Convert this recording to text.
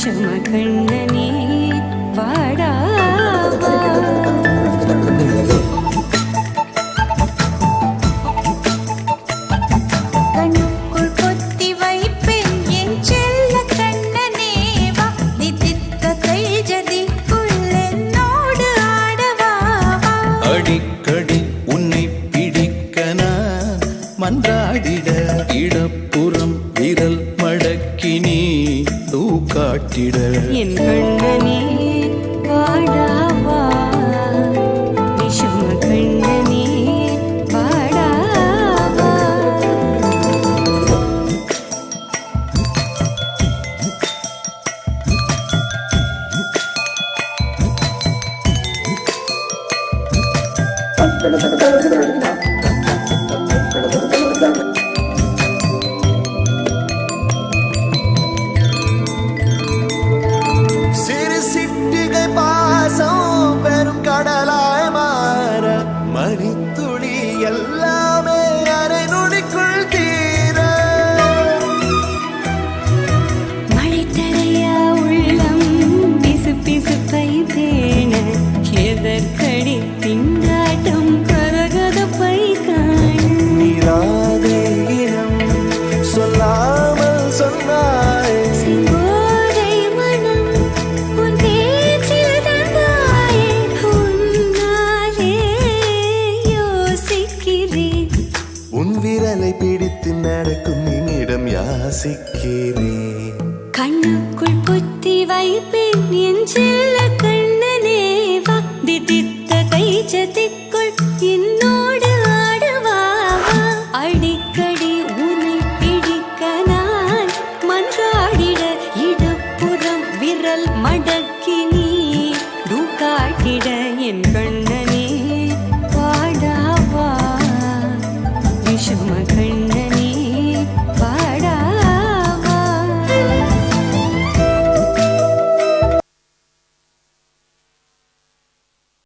விஷம கண்ணனே பாடாவா கண்ணுக்குள் பொத்தி வைப்பேன் என் செல்ல கண்ணனேவா தித்தித்த கைஜதிக்குள் என்னோடு ஆடவா அடிக்கடி உன்னை பிடிக்க நான் மன்றாடிட இடப்புறம் விரல் மடக்கி நீ தூக்காட்டிட என் கண்ணனே பாடாவா விஷம கண்ணனே பாடாவா சிறு சிட்டிகை பாசம் பெரும் கடலாய் மாற மணித்துளி எல்லாமே அரை நொடிக்குள் தீர மழை தரையா உள்ளம் பிசு பிசுப்பை தேன எதற்கடி திண்டாட்டம் கரகதப்பை காண நீராதே இனம் சொல்லாமல் சொன்னாய் செங்கோதை மனம் உன் பேச்சில் தந்தாயே உன்னாலே யோசிக்கிறேன் உன் விரலை பிடித்து நடக்கும் என்னிடம் யாசிக்கிறேன் கண்ணுக்குள் புத்தி வைப்பேன் என் செல்ல கண்ணனே வா தித்தித்த கைச்சதிக்குள் என்னோடு ஆடவா அடிக்கடி உன்னை பிடிக்க நான் மன்றாடிட இடப்புறம் விரல் மடக்கி நீ தூக்காட்டிட என் கண்